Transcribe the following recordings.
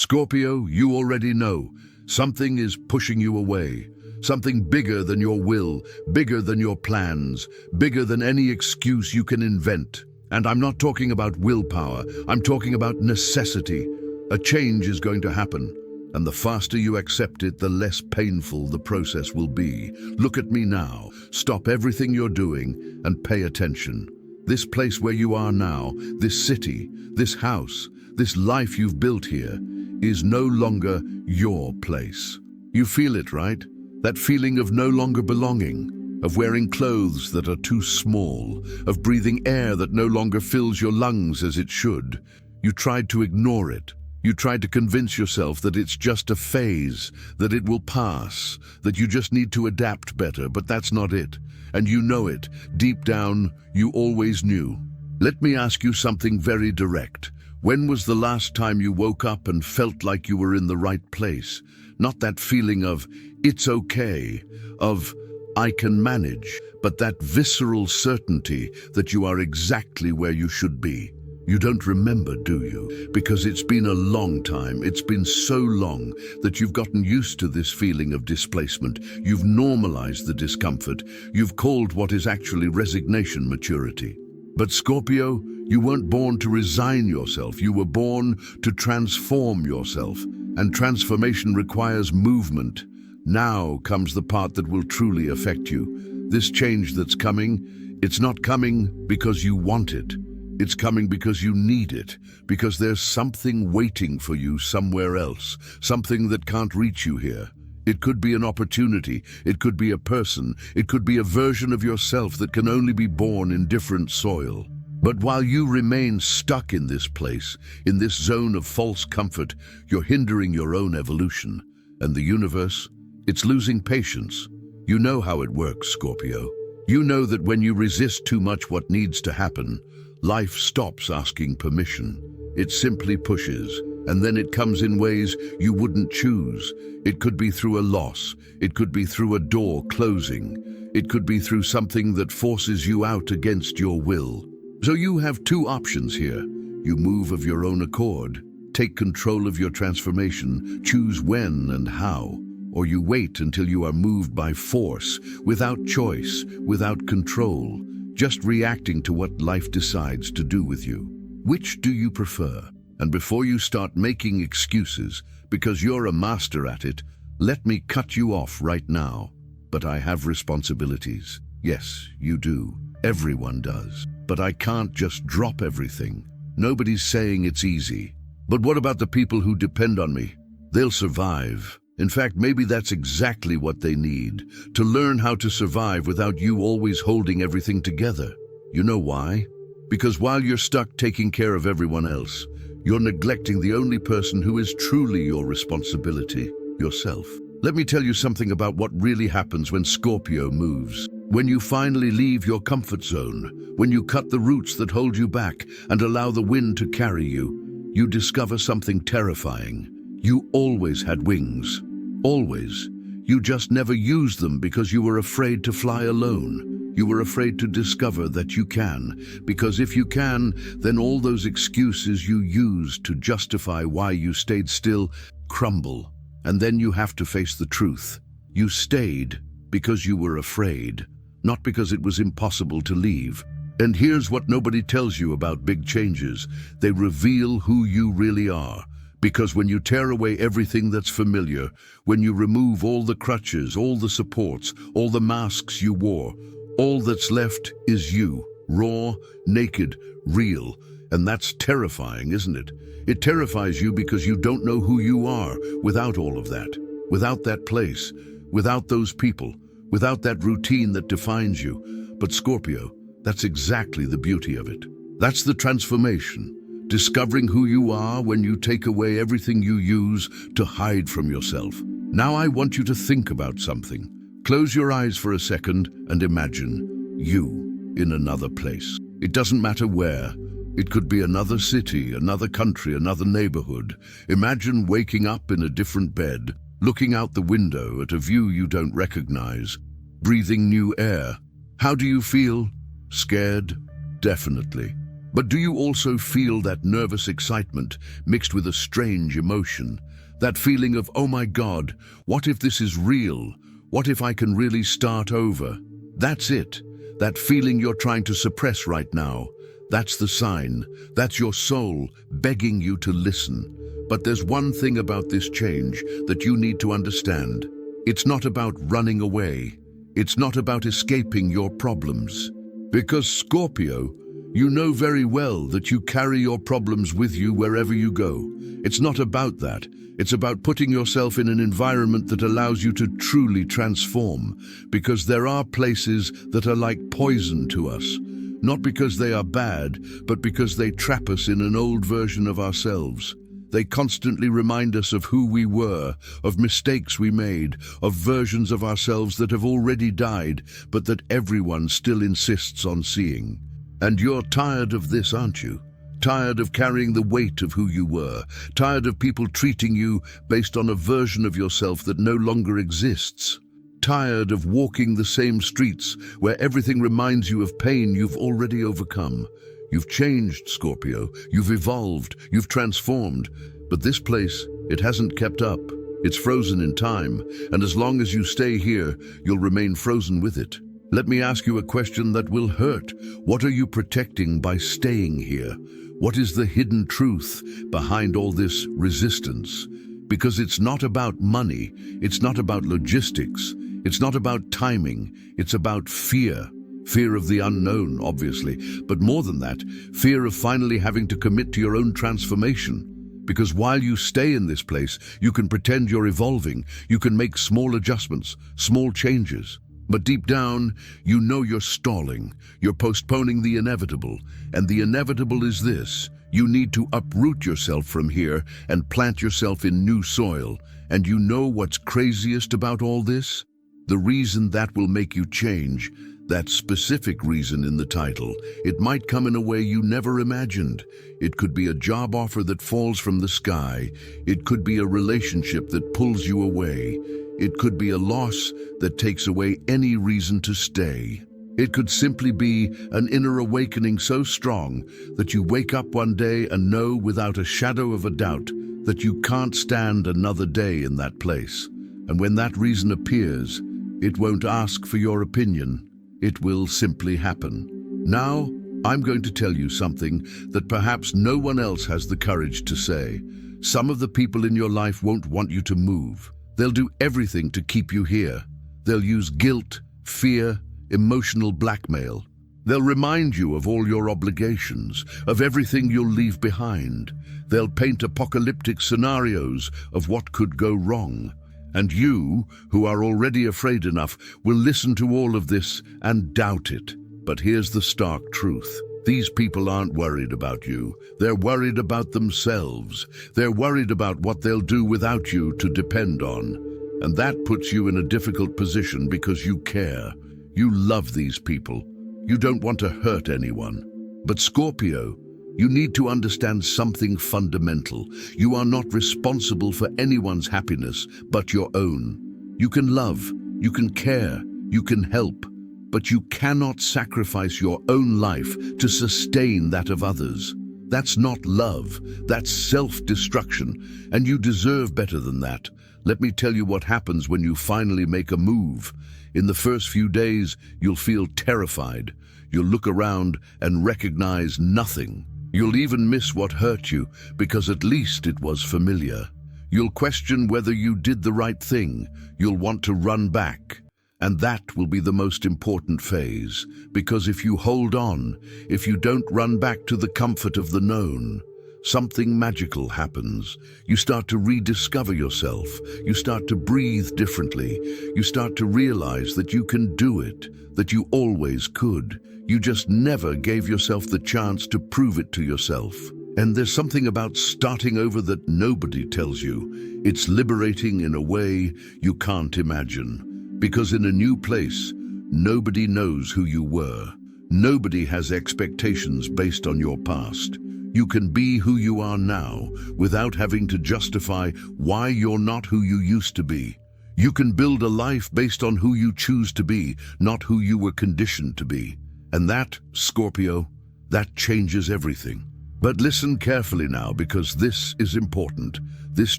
Scorpio, you already know. Something is pushing you away. Something bigger than your will, bigger than your plans, bigger than any excuse you can invent. And I'm not talking about willpower, I'm talking about necessity. A change is going to happen, and the faster you accept it, the less painful the process will be. Look at me now. Stop everything you're doing and pay attention. This place where you are now, this city, this house, this life you've built here, is no longer your place. You feel it, right? That feeling of no longer belonging, of wearing clothes that are too small, of breathing air that no longer fills your lungs as it should. You tried to ignore it. You tried to convince yourself that it's just a phase, that it will pass, that you just need to adapt better, but that's not it. And you know it. Deep down, you always knew. Let me ask you something very direct. When was the last time you woke up and felt like you were in the right place? Not that feeling of, it's okay, of, I can manage, but that visceral certainty that you are exactly where you should be. You don't remember, do you? Because it's been a long time. It's been so long that you've gotten used to this feeling of displacement. You've normalized the discomfort. You've called what is actually resignation maturity. But Scorpio, you weren't born to resign yourself. You were born to transform yourself. And transformation requires movement. Now comes the part that will truly affect you. This change that's coming, it's not coming because you want it. It's coming because you need it, because there's something waiting for you somewhere else, something that can't reach you here. It could be an opportunity, it could be a person, it could be a version of yourself that can only be born in different soil. But while you remain stuck in this place, in this zone of false comfort, you're hindering your own evolution. And the universe, it's losing patience. You know how it works, Scorpio. You know that when you resist too much what needs to happen, life stops asking permission. It simply pushes, and then it comes in ways you wouldn't choose. It could be through a loss. It could be through a door closing. It could be through something that forces you out against your will. So you have two options here. You move of your own accord, take control of your transformation, choose when and how, or you wait until you are moved by force, without choice, without control, just reacting to what life decides to do with you. Which do you prefer? And before you start making excuses, because you're a master at it, let me cut you off right now. But I have responsibilities. Yes, you do. Everyone does. But I can't just drop everything. Nobody's saying it's easy. But what about the people who depend on me? They'll survive. In fact, maybe that's exactly what they need, to learn how to survive without you always holding everything together. You know why? Because while you're stuck taking care of everyone else, you're neglecting the only person who is truly your responsibility, yourself. Let me tell you something about what really happens when Scorpio moves. When you finally leave your comfort zone, when you cut the roots that hold you back and allow the wind to carry you, you discover something terrifying. You always had wings. Always. You just never used them because you were afraid to fly alone. You were afraid to discover that you can, because if you can, then all those excuses you used to justify why you stayed still crumble. And then you have to face the truth. You stayed because you were afraid, not because it was impossible to leave. And here's what nobody tells you about big changes. They reveal who you really are. Because when you tear away everything that's familiar, when you remove all the crutches, all the supports, all the masks you wore, all that's left is you, raw, naked, real. And that's terrifying, isn't it? It terrifies you because you don't know who you are without all of that, without that place, without those people, without that routine that defines you. But Scorpio, that's exactly the beauty of it. That's the transformation. Discovering who you are when you take away everything you use to hide from yourself. Now I want you to think about something. Close your eyes for a second and imagine you in another place. It doesn't matter where. It could be another city, another country, another neighborhood. Imagine waking up in a different bed, looking out the window at a view you don't recognize, breathing new air. How do you feel? Scared? Definitely. But do you also feel that nervous excitement mixed with a strange emotion? That feeling of, oh my God, what if this is real? What if I can really start over? That's it. That feeling you're trying to suppress right now. That's the sign. That's your soul begging you to listen. But there's one thing about this change that you need to understand. It's not about running away. It's not about escaping your problems. Because Scorpio, you know very well that you carry your problems with you wherever you go. It's not about that. It's about putting yourself in an environment that allows you to truly transform. Because there are places that are like poison to us. Not because they are bad, but because they trap us in an old version of ourselves. They constantly remind us of who we were, of mistakes we made, of versions of ourselves that have already died, but that everyone still insists on seeing. And you're tired of this, aren't you? Tired of carrying the weight of who you were, tired of people treating you based on a version of yourself that no longer exists. Tired of walking the same streets where everything reminds you of pain you've already overcome. You've changed, Scorpio. You've evolved. You've transformed. But this place, it hasn't kept up. It's frozen in time, and as long as you stay here, you'll remain frozen with it. Let me ask you a question that will hurt. What are you protecting by staying here? What is the hidden truth behind all this resistance? Because it's not about money. It's not about logistics. It's not about timing. It's about fear. Fear of the unknown, obviously, but more than that, fear of finally having to commit to your own transformation. Because while you stay in this place, you can pretend you're evolving, you can make small adjustments, small changes. But deep down, you know you're stalling, you're postponing the inevitable, and the inevitable is this. You need to uproot yourself from here and plant yourself in new soil. And you know what's craziest about all this? The reason that will make you change, that specific reason in the title, it might come in a way you never imagined. It could be a job offer that falls from the sky. It could be a relationship that pulls you away. It could be a loss that takes away any reason to stay. It could simply be an inner awakening so strong that you wake up one day and know without a shadow of a doubt that you can't stand another day in that place. And when that reason appears, it won't ask for your opinion. It will simply happen. Now, I'm going to tell you something that perhaps no one else has the courage to say. Some of the people in your life won't want you to move. They'll do everything to keep you here. They'll use guilt, fear, emotional blackmail. They'll remind you of all your obligations, of everything you'll leave behind. They'll paint apocalyptic scenarios of what could go wrong. And you, who are already afraid enough, will listen to all of this and doubt it. But here's the stark truth. These people aren't worried about you. They're worried about themselves. They're worried about what they'll do without you to depend on. And that puts you in a difficult position because you care. You love these people. You don't want to hurt anyone. But Scorpio, you need to understand something fundamental. You are not responsible for anyone's happiness but your own. You can love, you can care, you can help, but you cannot sacrifice your own life to sustain that of others. That's not love, that's self-destruction, and you deserve better than that. Let me tell you what happens when you finally make a move. In the first few days, you'll feel terrified. You'll look around and recognize nothing. You'll even miss what hurt you, because at least it was familiar. You'll question whether you did the right thing. You'll want to run back. And that will be the most important phase, because if you hold on, if you don't run back to the comfort of the known, something magical happens. You start to rediscover yourself. You start to breathe differently. You start to realize that you can do it, that you always could. You just never gave yourself the chance to prove it to yourself. And there's something about starting over that nobody tells you. It's liberating in a way you can't imagine. Because in a new place, nobody knows who you were. Nobody has expectations based on your past. You can be who you are now without having to justify why you're not who you used to be. You can build a life based on who you choose to be, not who you were conditioned to be. And that, Scorpio, that changes everything. But listen carefully now, because this is important. This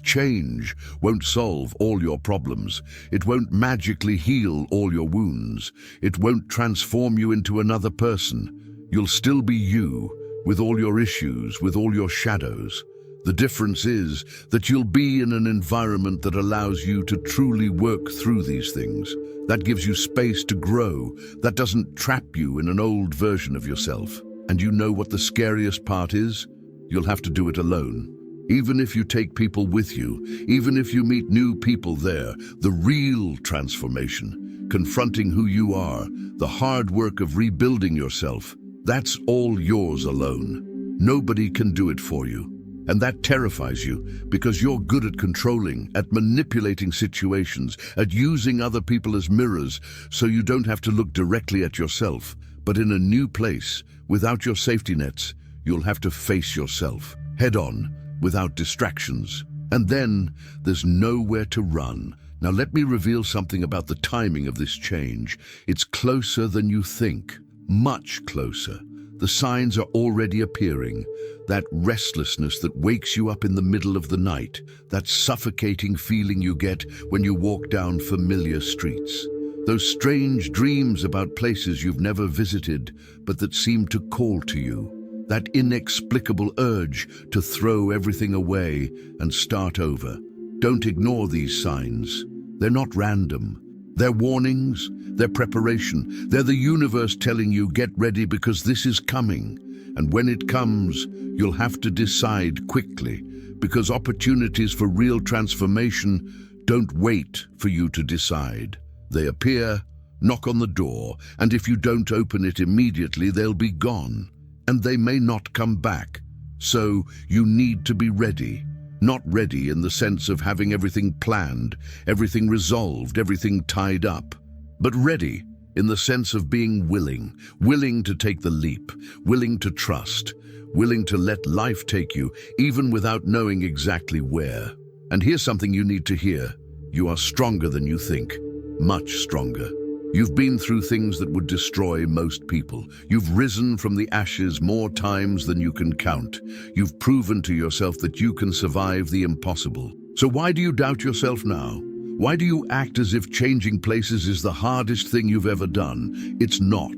change won't solve all your problems. It won't magically heal all your wounds. It won't transform you into another person. You'll still be you, with all your issues, with all your shadows. The difference is that you'll be in an environment that allows you to truly work through these things. That gives you space to grow. That doesn't trap you in an old version of yourself. And you know what the scariest part is? You'll have to do it alone. Even if you take people with you, even if you meet new people there, the real transformation, confronting who you are, the hard work of rebuilding yourself, that's all yours alone. Nobody can do it for you. And that terrifies you because you're good at controlling, at manipulating situations, at using other people as mirrors so you don't have to look directly at yourself. But in a new place, without your safety nets, you'll have to face yourself, head on, without distractions. And then there's nowhere to run. Now let me reveal something about the timing of this change. It's closer than you think, much closer. The signs are already appearing. That restlessness that wakes you up in the middle of the night, that suffocating feeling you get when you walk down familiar streets. Those strange dreams about places you've never visited, but that seem to call to you. That inexplicable urge to throw everything away and start over. Don't ignore these signs. They're not random. They're warnings, they're preparation. They're the universe telling you, get ready because this is coming. And when it comes, you'll have to decide quickly, because opportunities for real transformation don't wait for you to decide. They appear, knock on the door, and if you don't open it immediately, they'll be gone. And they may not come back. So you need to be ready. Not ready in the sense of having everything planned, everything resolved, everything tied up, but ready in the sense of being willing, willing to take the leap, willing to trust, willing to let life take you, even without knowing exactly where. And here's something you need to hear. You are stronger than you think, much stronger. You've been through things that would destroy most people. You've risen from the ashes more times than you can count. You've proven to yourself that you can survive the impossible. So why do you doubt yourself now? Why do you act as if changing places is the hardest thing you've ever done? It's not.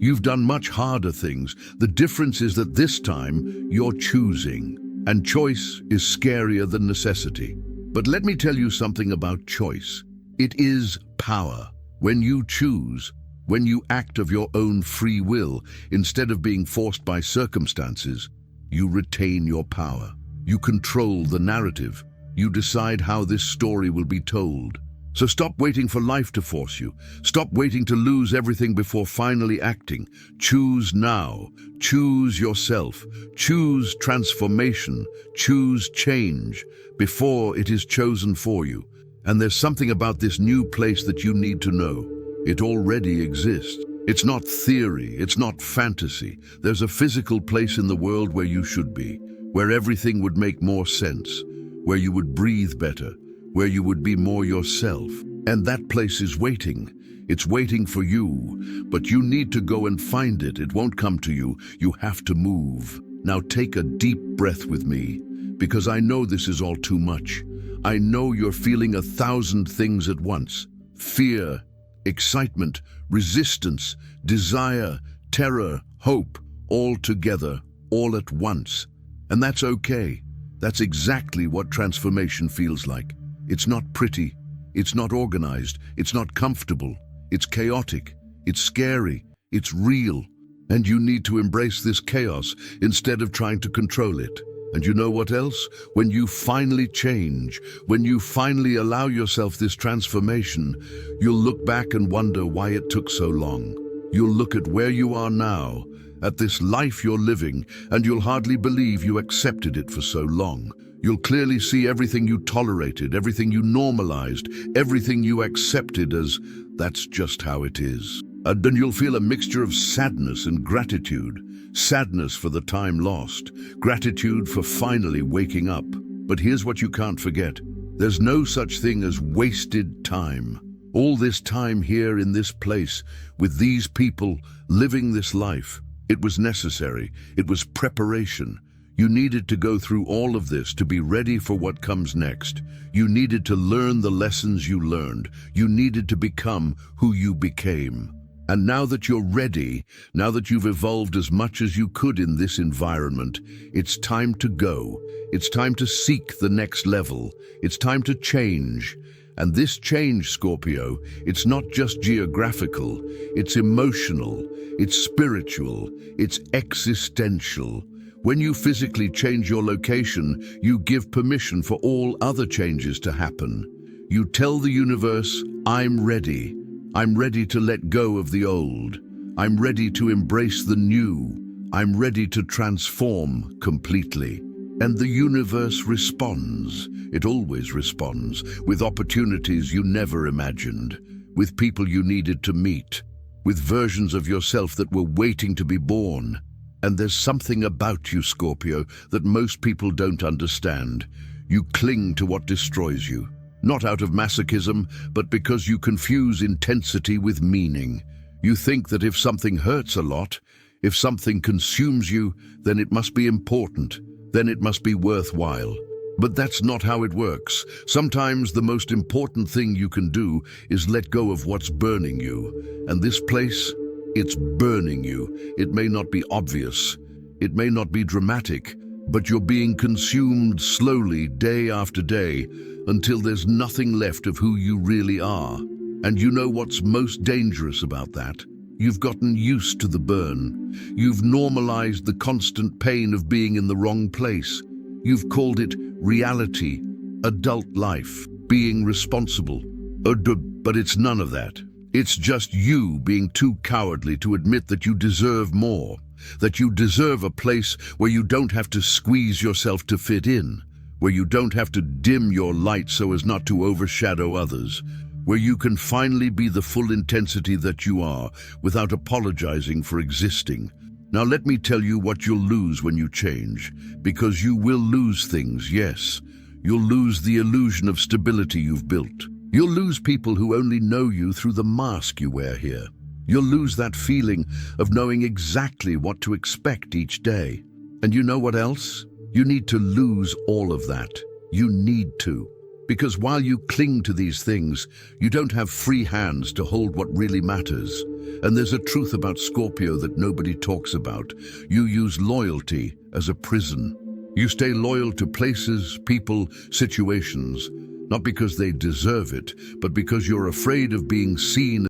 You've done much harder things. The difference is that this time you're choosing. And choice is scarier than necessity. But let me tell you something about choice. It is power. When you choose, when you act of your own free will, instead of being forced by circumstances, you retain your power. You control the narrative. You decide how this story will be told. So stop waiting for life to force you. Stop waiting to lose everything before finally acting. Choose now. Choose yourself. Choose transformation. Choose change before it is chosen for you. And there's something about this new place that you need to know. It already exists. It's not theory, it's not fantasy. There's a physical place in the world where you should be, where everything would make more sense, where you would breathe better, where you would be more yourself. And that place is waiting. It's waiting for you, but you need to go and find it. It won't come to you. You have to move. Now take a deep breath with me, because I know this is all too much. I know you're feeling 1,000 things at once. Fear, excitement, resistance, desire, terror, hope, all together, all at once. And that's okay. That's exactly what transformation feels like. It's not pretty, it's not organized, it's not comfortable, it's chaotic, it's scary, it's real. And you need to embrace this chaos instead of trying to control it. And you know what else? When you finally change, when you finally allow yourself this transformation, you'll look back and wonder why it took so long. You'll look at where you are now, at this life you're living, and you'll hardly believe you accepted it for so long. You'll clearly see everything you tolerated, everything you normalized, everything you accepted as that's just how it is. And then you'll feel a mixture of sadness and gratitude. Sadness for the time lost, gratitude for finally waking up. But here's what you can't forget. There's no such thing as wasted time. All this time here in this place, with these people, living this life, It was necessary. It was preparation. You needed to go through all of this to be ready for what comes next. You needed to learn the lessons you learned. You needed to become who you became. And now that you're ready, now that you've evolved as much as you could in this environment, it's time to go. It's time to seek the next level. It's time to change. And this change, Scorpio, it's not just geographical, it's emotional, it's spiritual, it's existential. When you physically change your location, you give permission for all other changes to happen. You tell the universe, I'm ready. I'm ready to let go of the old. I'm ready to embrace the new. I'm ready to transform completely. And the universe responds. It always responds, with opportunities you never imagined, with people you needed to meet, with versions of yourself that were waiting to be born. And there's something about you, Scorpio, that most people don't understand. You cling to what destroys you, not out of masochism, but because you confuse intensity with meaning. You think that if something hurts a lot, if something consumes you, then it must be important, then it must be worthwhile. But that's not how it works. Sometimes the most important thing you can do is let go of what's burning you. And this place, it's burning you. It may not be obvious, it may not be dramatic, but you're being consumed slowly day after day until there's nothing left of who you really are. And you know what's most dangerous about that? You've gotten used to the burn. You've normalized the constant pain of being in the wrong place. You've called it reality, adult life, being responsible. But it's none of that. It's just you being too cowardly to admit that you deserve more, that you deserve a place where you don't have to squeeze yourself to fit in, where you don't have to dim your light so as not to overshadow others, where you can finally be the full intensity that you are without apologizing for existing. Now let me tell you what you'll lose when you change, because you will lose things, yes. You'll lose the illusion of stability you've built. You'll lose people who only know you through the mask you wear here. You'll lose that feeling of knowing exactly what to expect each day. And you know what else? You need to lose all of that. You need to. Because while you cling to these things, you don't have free hands to hold what really matters. And there's a truth about Scorpio that nobody talks about. You use loyalty as a prison. You stay loyal to places, people, situations, not because they deserve it, but because you're afraid of being seen